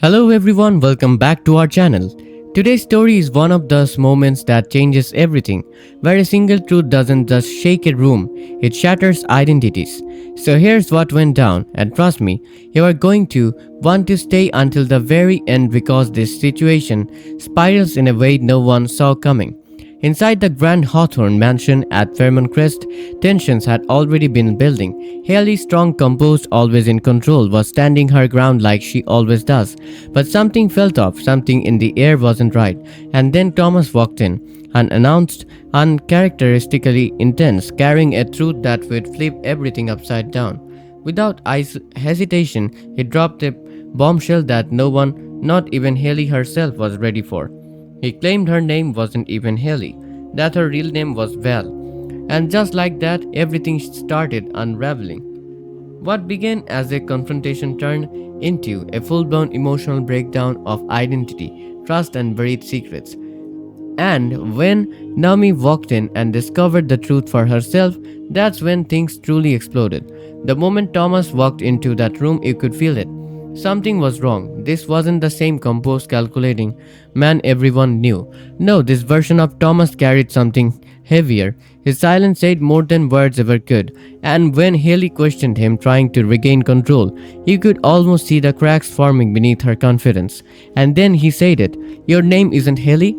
Hello everyone, welcome back to our channel. Today's story is one of those moments that changes everything, where a single truth doesn't just shake a room, it shatters identities. So here's what went down, and trust me, you are going to want to stay until the very end because this situation spirals in a way no one saw coming. Inside the Grand Hawthorne mansion at Fairmont Crest, tensions had already been building. Hayley, strong, composed, always in control, was standing her ground like she always does. But something felt off, something in the air wasn't right. And then Thomas walked in, unannounced, uncharacteristically intense, carrying a truth that would flip everything upside down. Without hesitation, he dropped a bombshell that no one, not even Hayley herself, was ready for. He claimed her name wasn't even Hayley, that her real name was VAL. And just like that, everything started unraveling. What began as a confrontation turned into a full blown emotional breakdown of identity, trust, and buried secrets. And when Naomi walked in and discovered the truth for herself, that's when things truly exploded. The moment Thomas walked into that room, you could feel it. Something was wrong. This wasn't the same composed, calculating man everyone knew. No, this version of Thomas carried something heavier. His silence said more than words ever could, and when Haley questioned him, trying to regain control, you could almost see the cracks forming beneath her confidence. And then he said it. Your name isn't Haley?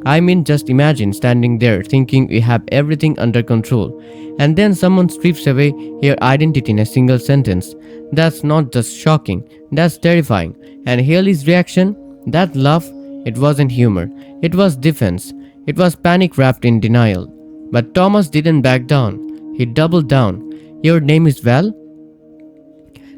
I mean, just imagine standing there thinking you have everything under control, and then someone strips away your identity in a single sentence. That's not just shocking, that's terrifying. And Haley's reaction? That laugh? It wasn't humor, it was defense. It was panic wrapped in denial. But Thomas didn't back down. He doubled down. Your name is Val?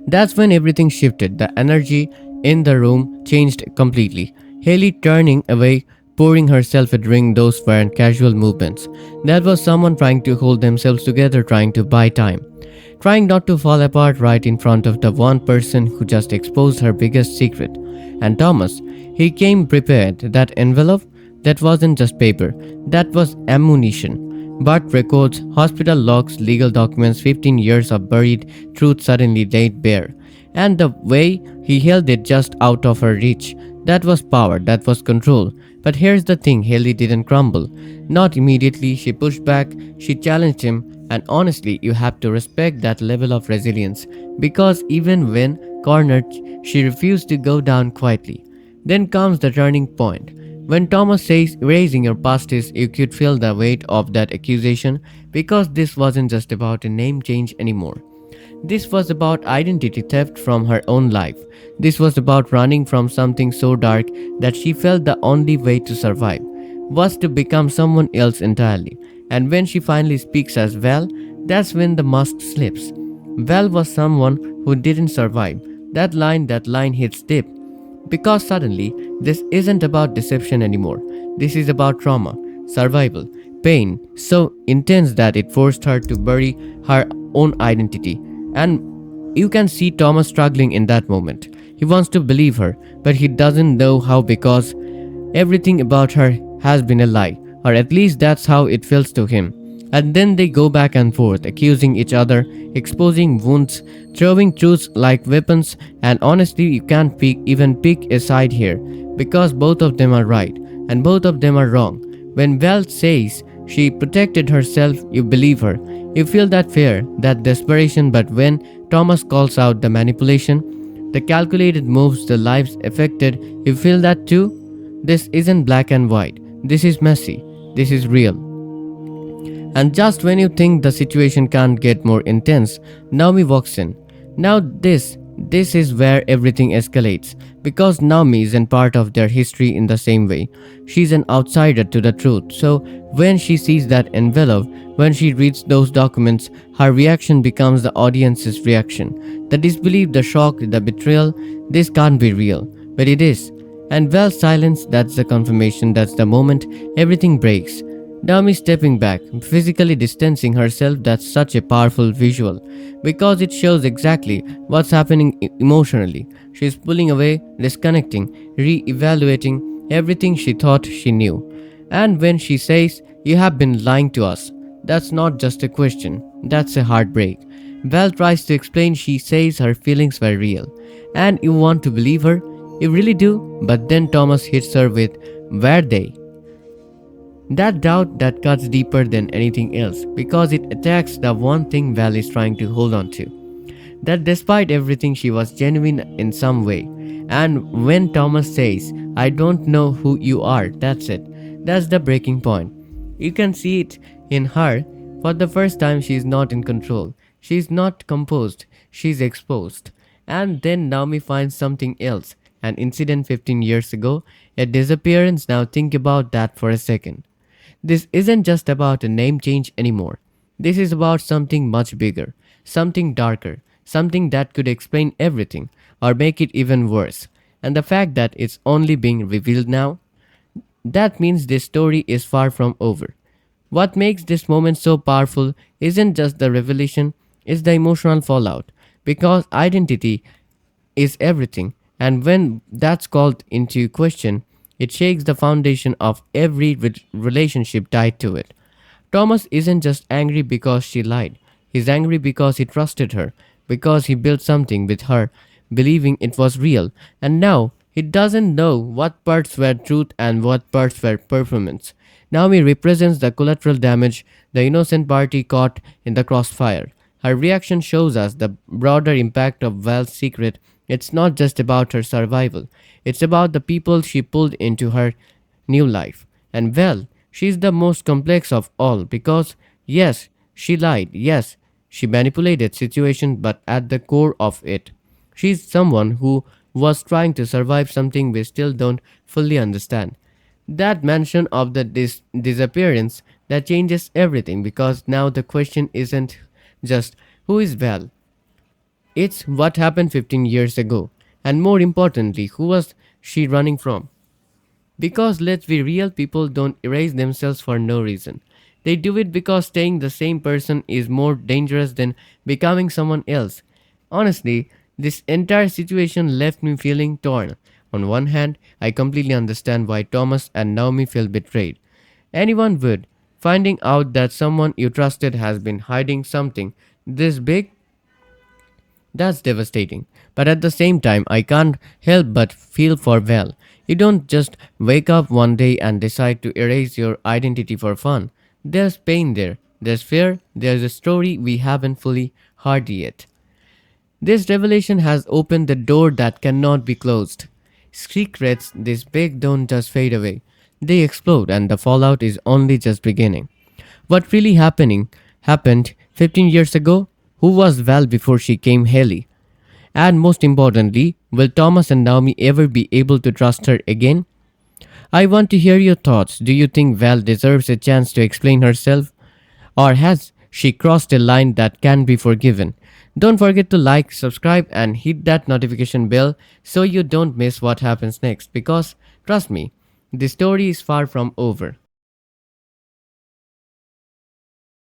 That's when everything shifted. The energy in the room changed completely. Haley turning away, pouring herself a drink, those weren't casual movements. That was someone trying to hold themselves together, trying to buy time. Trying not to fall apart right in front of the one person who just exposed her biggest secret. And Thomas, he came prepared. That envelope, that wasn't just paper, that was ammunition. Birth records, hospital logs, legal documents, 15 years of buried truth suddenly laid bare. And the way he held it just out of her reach, that was power, that was control. But here's the thing, Hayley didn't crumble. Not immediately, she pushed back, she challenged him, and honestly, you have to respect that level of resilience, because even when cornered, she refused to go down quietly. Then comes the turning point. When Thomas says erasing your past is, you could feel the weight of that accusation, because this wasn't just about a name change anymore. This was about identity theft from her own life. This was about running from something so dark that she felt the only way to survive was to become someone else entirely. And when she finally speaks as Val, that's when the mask slips. Val was someone who didn't survive. That line hits deep. Because suddenly, this isn't about deception anymore. This is about trauma, survival, pain so intense that it forced her to bury her own identity. And you can see Thomas struggling in that moment. He wants to believe her, but he doesn't know how because everything about her has been a lie, or at least that's how it feels to him. And then they go back and forth, accusing each other, exposing wounds, throwing truths like weapons, and honestly, you can't even pick a side here, because both of them are right, and both of them are wrong. When Val says she protected herself, you believe her. You feel that fear, that desperation, but when Thomas calls out the manipulation, the calculated moves, the lives affected, you feel that too. This isn't black and white. This is messy. This is real. And just when you think the situation can't get more intense, Naomi walks in. Now this is where everything escalates, because Naomi isn't part of their history in the same way. She's an outsider to the truth. So when she sees that envelope, when she reads those documents, her reaction becomes the audience's reaction. The disbelief, the shock, the betrayal. This can't be real, but it is. And Val's silence, that's the confirmation, that's the moment everything breaks. Naomi stepping back, physically distancing herself, that's such a powerful visual, because it shows exactly what's happening emotionally. She's pulling away, disconnecting, re-evaluating everything she thought she knew. And when she says, "You have been lying to us," that's not just a question, that's a heartbreak. Val tries to explain, she says her feelings were real. And you want to believe her? You really do? But then Thomas hits her with, were they? That doubt that cuts deeper than anything else because it attacks the one thing Val is trying to hold on to. That despite everything, she was genuine in some way. And when Thomas says, I don't know who you are, that's it. That's the breaking point. You can see it in her. For the first time, she is not in control. She is not composed. She is exposed. And then Naomi finds something else. An incident 15 years ago, a disappearance. Now think about that for a second. This isn't just about a name change anymore. This is about something much bigger, something darker, something that could explain everything or make it even worse. And the fact that it's only being revealed now, that means this story is far from over. What makes this moment so powerful isn't just the revelation, it's the emotional fallout. Because identity is everything, and when that's called into question, it shakes the foundation of every relationship tied to it. Thomas isn't just angry because she lied. He's angry because he trusted her, because he built something with her, believing it was real, and now he doesn't know what parts were truth and what parts were performance. Now he represents the collateral damage, the innocent party caught in the crossfire. Her reaction shows us the broader impact of Val's secret. It's not just about her survival, it's about the people she pulled into her new life. And well, she's the most complex of all because, yes, she lied, yes, she manipulated situations, but at the core of it, she's someone who was trying to survive something we still don't fully understand. That mention of the disappearance that changes everything because now the question isn't just who is Val, it's what happened 15 years ago, and more importantly, who was she running from? Because let's be real, people don't erase themselves for no reason. They do it because staying the same person is more dangerous than becoming someone else. Honestly, this entire situation left me feeling torn. On one hand, I completely understand why Thomas and Naomi feel betrayed. Anyone would. Finding out that someone you trusted has been hiding something this big, that's devastating. But at the same time, I can't help but feel for Val. You don't just wake up one day and decide to erase your identity for fun. There's pain there, there's fear, there's a story we haven't fully heard yet. This revelation has opened the door that cannot be closed. Secrets this big don't just fade away. They explode and the fallout is only just beginning. What really happened 15 years ago? Who was Val before she came Hayley? And most importantly, will Thomas and Naomi ever be able to trust her again? I want to hear your thoughts. Do you think Val deserves a chance to explain herself? Or has she crossed a line that can be forgiven? Don't forget to like, subscribe, and hit that notification bell so you don't miss what happens next because, trust me, the story is far from over.